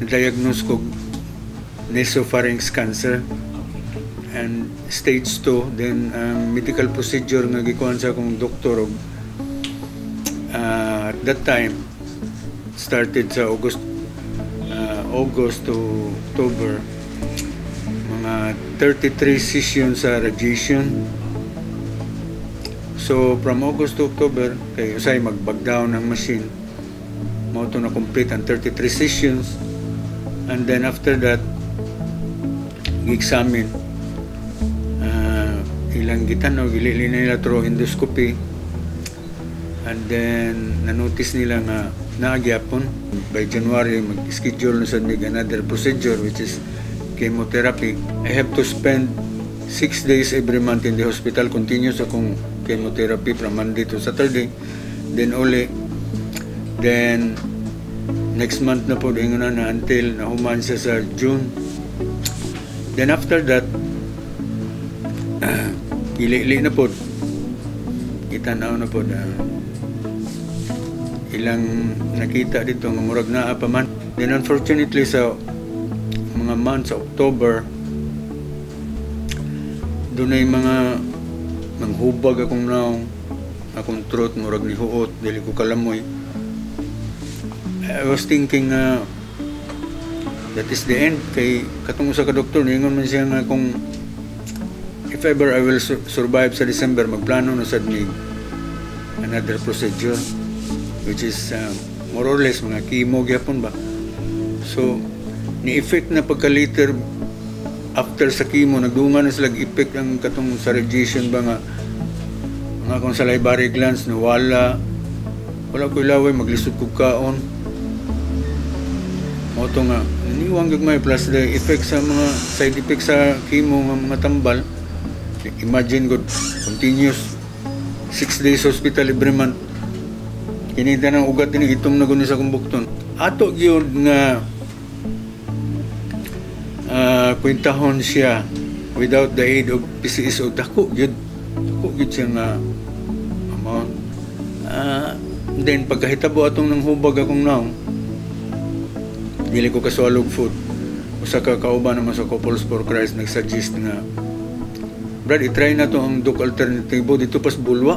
na-diagnose ko nasopharynx cancer and stage 2. Then medical procedure nga gikuhan sa akong doktor at that time started sa August to October, mga 33 sessions sa radiation. So from August to October kay usay mag-backdown ng machine, mao to na complete ang 33 sessions. And then after that gi-examine ilang gitanaw, gilili nila through endoscopy, and then na-notice nila nga naagyapon by January mag-schedule na sa another procedure which is chemotherapy. I have to spend 6 days every month in the hospital, continuous akong chemotherapy from Monday to Saturday. Then next month na po ingon na until nahuman siya sa June. Then after that ili na po itanaw na po ilang nakita dito nga murag naa pa man. Then unfortunately sa mga months sa October dunay mga manghubag akong naong, akong throat murag ni huot, dili ko kalamoy. I was thinking that is the end. Kay katong sa ka-doktor ningon man siya nga kung if ever I will survive sa December, magplano na sad mig another procedure which is more or less mga chemo gyapon ba. So ni-effect na pagka-later after sa chemo, nagdungan na sila effect ang katong sa radiation ba nga kung salivary glands nawala, wala ko ilaway, maglisod ko kaon mo to nga naniwang gagmay, plus the effect sa mga side effects sa chemo nga matambal. Imagine good continuous 6 days hospital every month, kinita ng ugat ini itom na guni sa kumbukton ato gyud nga kwentahon siya without the aid of PCSO. Dako gyud siya nga amount. Then pagkahitabo atong nang hubag akong naong, dili ko kaswalog food. Usa ka kauban naman sa Couples for Christ nagsuggest nga, Brad, i-try na to ang Duke Alternativo dito pas Bulwa.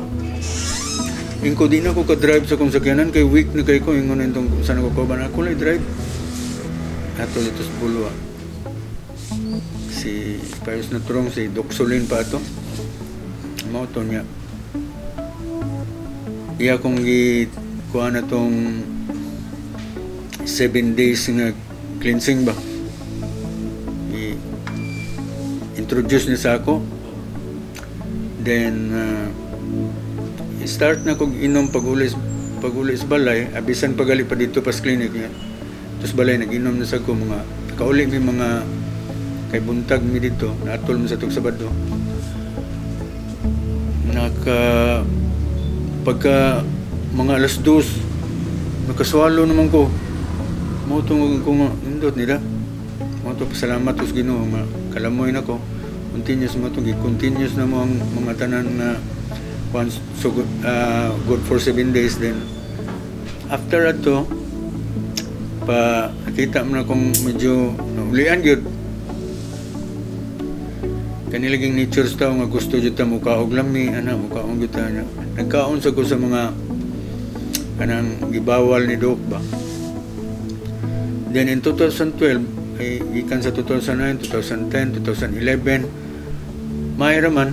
Ingko di na ko ka-drive sa kong sakyanan kay week na kay ko ingon itong saan ako kauban ako lang drive ato dito sa Bulwa. Si Pius na turong si Doxolin pa ito mao to niya iya kong kuha na tong 7 days nga cleansing ba i-introduce niya sa ako. Then start na kong inom pag-ulis balay, abisan pagali pa dito pas clinic niya. Tapos balay nag-inom na sa ko mga kauli may mga kay buntag mi dito naatol mo sa tug Sabado. Pagka mga alas 2 nakaswalo naman ko mo tong kung indot nila mo to pasalamat us Ginoo nga kalamoy na ko continuous mo itong continuous na mo ang mga tanan na once so good for 7 days. Then after ato pa nakita mo na kung medyo naulian yun kanilaging nature tao nga gusto dito mukaog lami mukaong dito nagkaon sa ko sa mga kanang gibawal ni Doc ba. Then in 2012 ay gikan sa 2009, 2010, 2011 may raman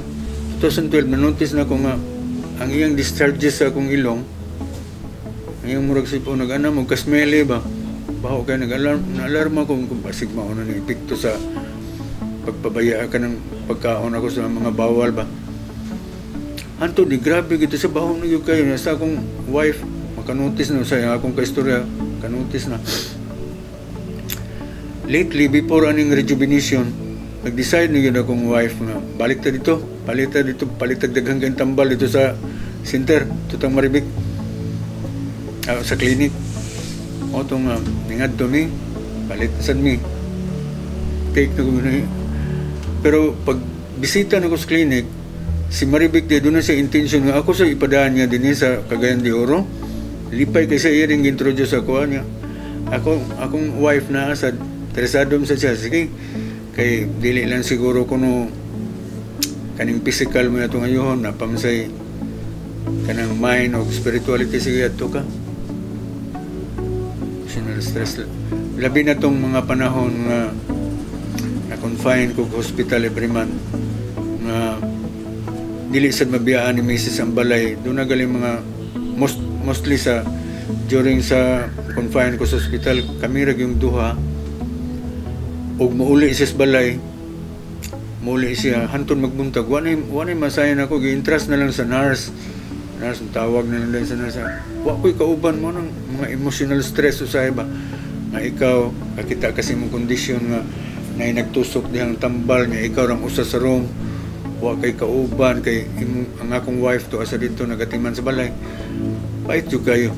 2012 na-notice na ko nga ang iyang discharges sa akong ilong, ang iyang murag sipo nag-ana mo kasmele ba baho kay nag-alarma ko kung pasig mauna na epekto sa pagpabaya ka ng pagkaon ako sa mga bawal ba. Anto di grabe gito sa baho na yung kayo sa akong wife makanotice na sa akong kaistorya kanotice na lately before aning rejuvenation nag-decide na yun akong wife na balik ta dito palit daghang kayong tambal dito sa center tutang Maribik sa clinic o itong ningad to mi palit sad mi take na ko pero pag bisita na ko sa clinic si Maribik di doon na siya intention nga ako sa ipadaan niya din sa Cagayan de Oro lipay kasi iya rin introduce ako niya akong wife na sa interesado sa siya, sige, kay dili lang siguro kuno kaning physical mo ato ngayon na pamsay kanang mind o spirituality, sige ato ka emotional stress. Labi na tong mga panahon nga na-confine ko hospital every month nga dili sad mabiyaan ni Mrs. ang balay. Doon na galing mga mostly sa during sa confine ko sa hospital, kami rag yung duha ug mauli siya sa balay, mauli siya hantun magbuntag, wanay masayan ako, gi-interest na lang sa nurse tawag na lang sa nurse, wa ko'y kauban mo ng mga emotional stress usay ba nga ikaw kakita kasi mong kondisyon nga na nagtusok dihang tambal nga ikaw rang usa sa room, wa kay kauban kay ang akong wife to asa dito nagatiman sa balay, pait jud kayo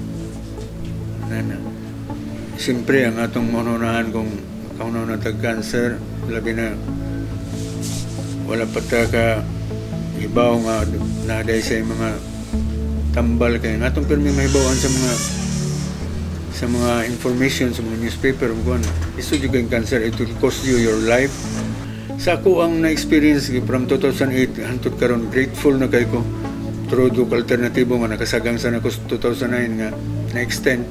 na. Siyempre ang atong manunahan kung kaunaw na tag-cancer, labi na wala pa ta ka ibaw nga naaday sa mga tambal kay nga atong pirmi mahibawan sa mga information sa mga newspaper kung iso jud kay cancer, it will cost you your life. Sa ako ang na-experience from 2008 hangtod karon, grateful na kay ko through Duke Alternatibo nga nakasagang sa nako 2009 nga na-extend.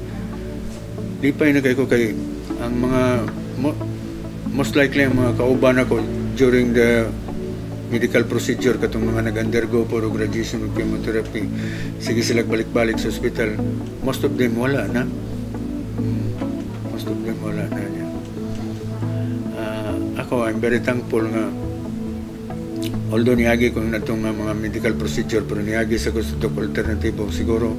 Lipay na kay ko kay ang mga most likely ang mga kauban ako during the medical procedure katong mga nag-undergo for graduation of chemotherapy, sige sila balik-balik sa hospital, most of them wala na niya. Ako I'm very thankful nga although niagi ko na itong mga medical procedure, pero niagi sa gusto itong alternatibo, siguro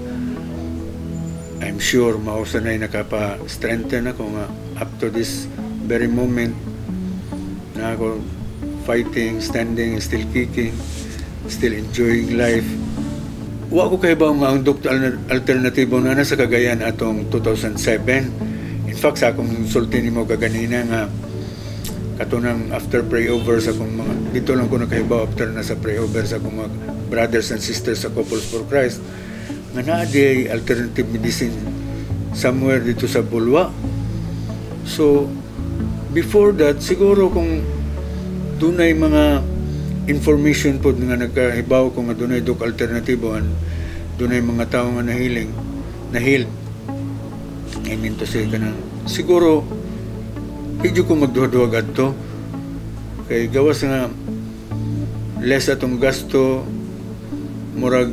I'm sure mausanay nakapa-strengthen ako nga up to this very moment na ako fighting, standing, still kicking, still enjoying life. Wa ko kay ba ang doktor alternatibo na nasa Cagayan atong 2007. In fact, sa akong sulti nimo kaganina nga katunang after prayover sa akong mga dito lang ko nakahibaw after na sa prayover sa akong mga brothers and sisters sa Couples for Christ nga naa di alternative medicine somewhere dito sa Bulwa. So before that, siguro kung dunay mga information po nga nagkahibaw kung nga dunay dok alternatibo, dunay mga tao nga nahil I mean to say ka na siguro hindi ko magduha-duha adto kay gawas nga less atong gasto, murag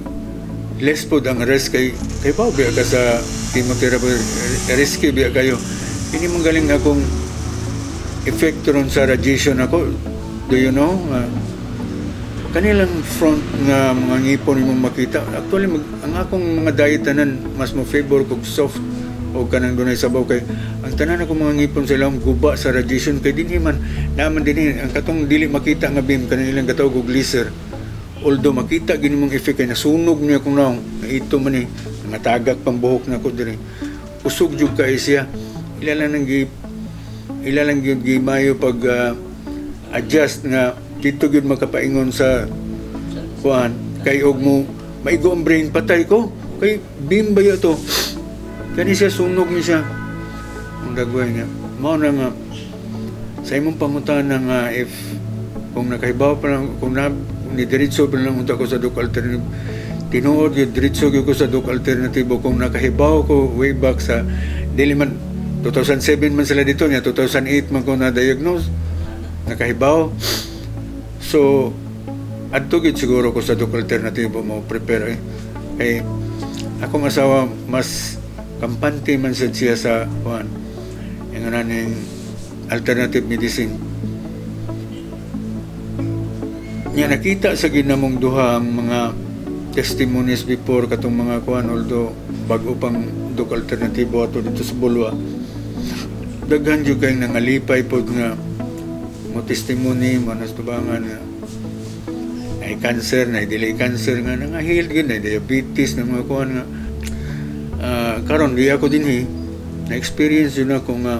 less po ang risk kay pa biya ka sa chemotherapy, risky biya kayo. Hindi mong galing akong effect ron sa radiation ako. Do you know? Kanilang front nga mga ngipon imong makita. Actually, ang akong mga dietanan, mas mo favor kog soft o kanang dunay sabaw kay ang tanan ako mga ngipon sa ilang guba sa radiation kay dinhi man naman dinhi ang katong dili makita nga beam kanilang gatawag og laser. Although makita gini mong effect kay nasunog niya kung naong ito man ni matagak pang buhok na ko diri. Usog jud kay siya. Ilalang gyud gimayo pag adjust nga dito gyud makapaingon sa kuan kay og mo maigo ang brain patay ko kay beam ba to kani siya sunog ni siya ang dagway nga mao na nga sa imong pangutana nga if kung nakahibaw pa lang kung ni diretso pa lang unta ko sa dok alternative tinuod gyud diretso gyud ko sa dok alternatibo kung nakahibaw ko way back sa dili man 2007 man sila dito niya 2008 man ko na diagnose nakahibaw. So adto gid siguro ko sa dok alternatibo mo prepare kay akong asawa mas kampante man sad siya sa kuan yung naning alternative medicine niya. Nakita sa ginamong duha ang mga testimonies before katong mga kuan, although bago pang dok alternatibo ato dito sa Bulwa, daghan jud kay nangalipay pod nga mo testimony manas tubangan nga ay cancer na dili cancer nga nangahil gid na diabetes na mga kuan nga karon di ako dinhi na experience yun ako nga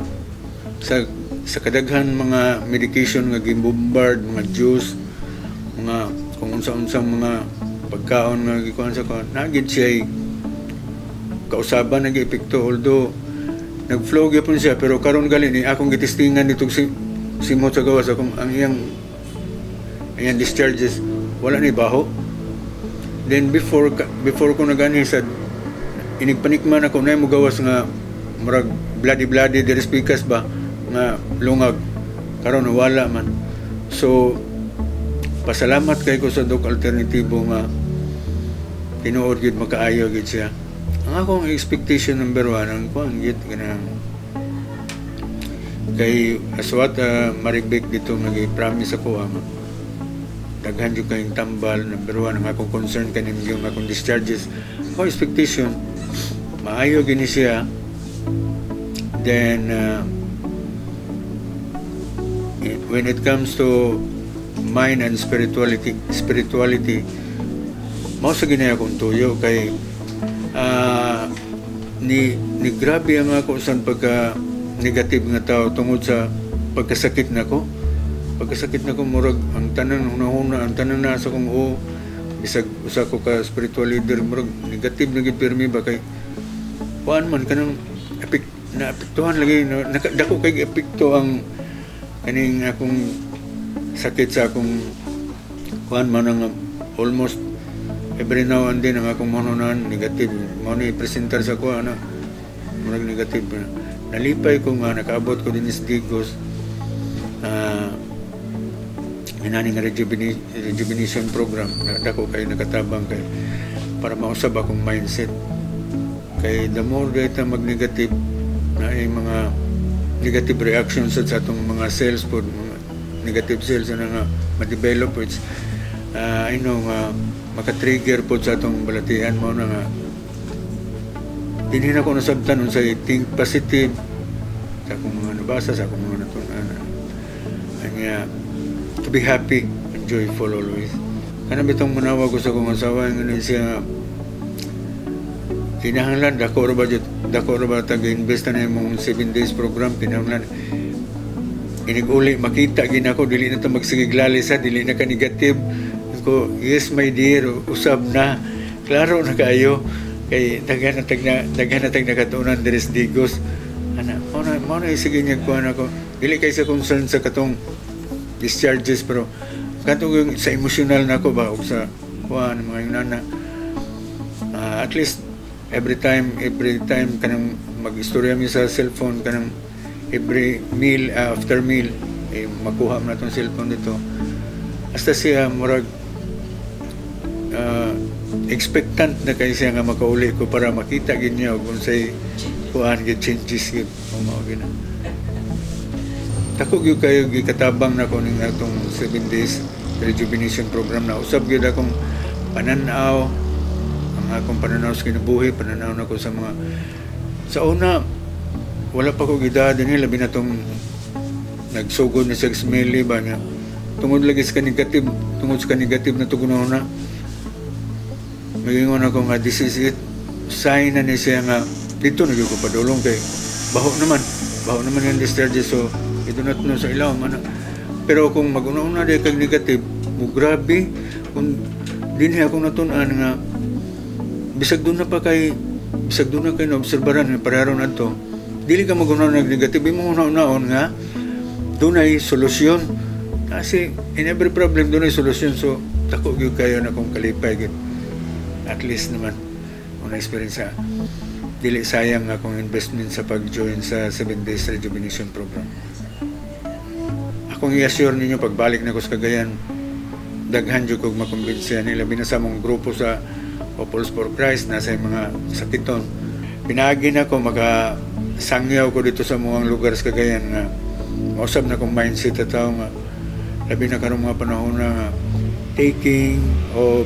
sa kadaghan mga medication nga gimbombard, mga juice, mga kung unsa-unsang mga pagkaon nga gikuan sa kuan nagid siya kausaban nag-epekto. Although nag-flow gyapon siya, pero karon gali ni akong gitistingan nitong simot sa gawas akong ang iyang discharges wala ni baho. Then before ko nagani sa inigpanikman ako na mo gawas nga murag bloody diri speakers ba nga lungag, karon wala man. So pasalamat kay ko sa dok alternatibo nga tinuod gid makaayo gid siya. Ang akong expectation number 1 ang kuan gid kanang kay aswat Maribek dito nagi-promise ako daghan jud kayong tambal. Number 1 ang akong concern kaning yung akong discharges. Ako expectation maayo gini siya. Then when it comes to mind and spirituality mao sa ginaya kong tuyo kay ni grabe ang ako sa pagka negative nga tao tungod sa pagkasakit nako murag ang tanan hunahuna ang tanan na sa kong bisag usa ko ka spiritual leader murag negative na gid pirmi ba kay kuan man kanang naapektuhan lagi dako kay epekto ang kaning akong sakit sa akong kuan man ang almost every now and then ang akong manunan negative mo ni presentar sa ko murag negative nalipay ko nga nakaabot ko din sa Digos minani nga rejuvenation program dako kay nakatabang kay para mausab akong mindset kay the more data mag negative na ay mga negative reactions sa atong mga cells po mga negative cells na nga ma-develop which I know maka-trigger po sa atong balatian mo na nga dinhin ako nasabtan sa think positive sa akong mga nabasa sa akong mga natunan kanya to be happy and joyful always kanang bitong manawag ko sa akong asawa nga siya kinahanglan dako ra ba tag-invest na imong 7 days program kinahanglan iniguli makita gid ako dili na ta magsigiglali sa dili na ka negative ko yes my dear usab na klaro na kayo kay daghan na nakatunan diri sa Digos ana mo na sige niya kuan ako dili kay sa concern sa katong discharges pero katong sa emotional nako ba ug sa kuan mga inana at least every time kanang mag-istorya mi sa cellphone kanang every meal after meal makuha mo na tong cellphone dito hasta siya murag expectant na kay siya nga makauli ko para makita gid niya kung say kuan gid changes gid mao gid tako gyud kayo gikatabang na ko ning atong 7 days rejuvenation program na usab gyud akong pananaw ang akong pananaw sa kinabuhi pananaw na ko sa mga sa una wala pa ko gidad dinhi labi na tong nagsugod ni 6 mili ba niya tungod lagi sa negative na tugunon na magingon ako nga this is it sign na ni siya nga dito nagyo ko padulong kay baho naman yung discharges so ito na sa ilaw man pero kung mag-una di kag negative grabe kung dinhi ako natunan nga bisag doon na kay na-obserbaran pareharon adto dili ka mag-una nag negative mo una-unaon nga doon ay solusyon kasi in every problem doon ay solusyon so tako gyud kayo na kung kalipay gyud at least naman kung na-experience dili sayang akong investment sa pag-join sa 7 days rejuvenation program. Akong i-assure ninyo pagbalik na ko sa Cagayan daghan jud kog makumbinsiya nila binasa mong grupo sa Couples for Christ nasa mga sakiton pinaagi na ko sangyaw ko dito sa mga lugar sa Cagayan nga mausab na kong mindset at tao nga labi na karong mga panahon na taking o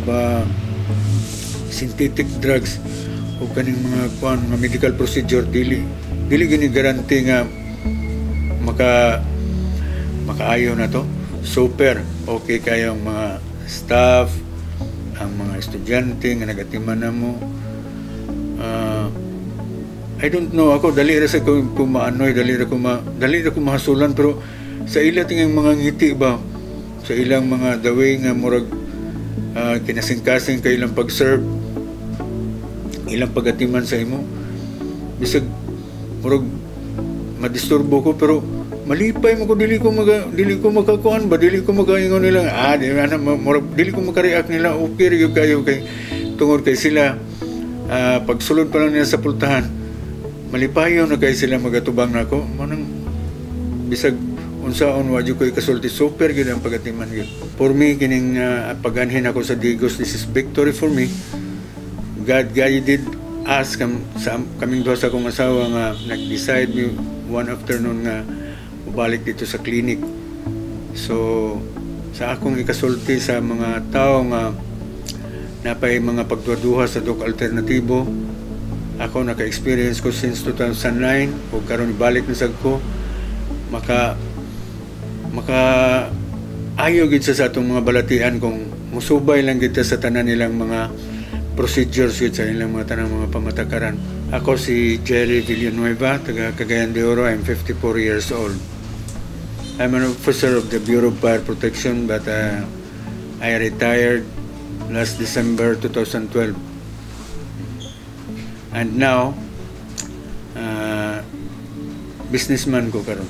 synthetic drugs o kaning mga medical procedure dili gini guarantee nga makaayo na to super okay kayong mga staff ang mga estudyante nga nagatiman na mo I don't know ako dali ra sa kumaanoy dali ra ko mahasulan pero sa ila tingang mga ngiti ba sa ilang mga the way nga murag kinasing-kasing kay ilang pag-serve ilang pagatiman sa imo bisag murag madisturbo ko, pero malipay mo ko, dili ko makakuan ba, dili ko makaingon nila, dili ko makareact nila, okay rin kayo kay tungod kay sila, pagsulod pa lang nila sa pultahan, malipayo na kay sila magatubang na ako, manang bisag unsaon wa jud ko ikasulti, super gyud ang pagatiman gyud. For me kining paganhin ako sa Digos, this is victory for me. God guided us kaming duha sa akong asawa nga nag-decide me one afternoon nga ubalik dito sa clinic. So sa akong ikasulti sa mga tao nga napay mga pagduha sa dok alternatibo, ako naka-experience ko since 2009 ug karon balik na sad ko, maka ayaw gid sa atong mga balatian kung musubay lang gid sa tanan nilang mga procedures gid sa ilang mga tanang mga pamatakaran. Ako si Jerry Villanueva, taga Cagayan de Oro. I'm 54 years old. I'm an officer of the Bureau of Fire Protection, but I retired last December 2012. And now, businessman ko karon.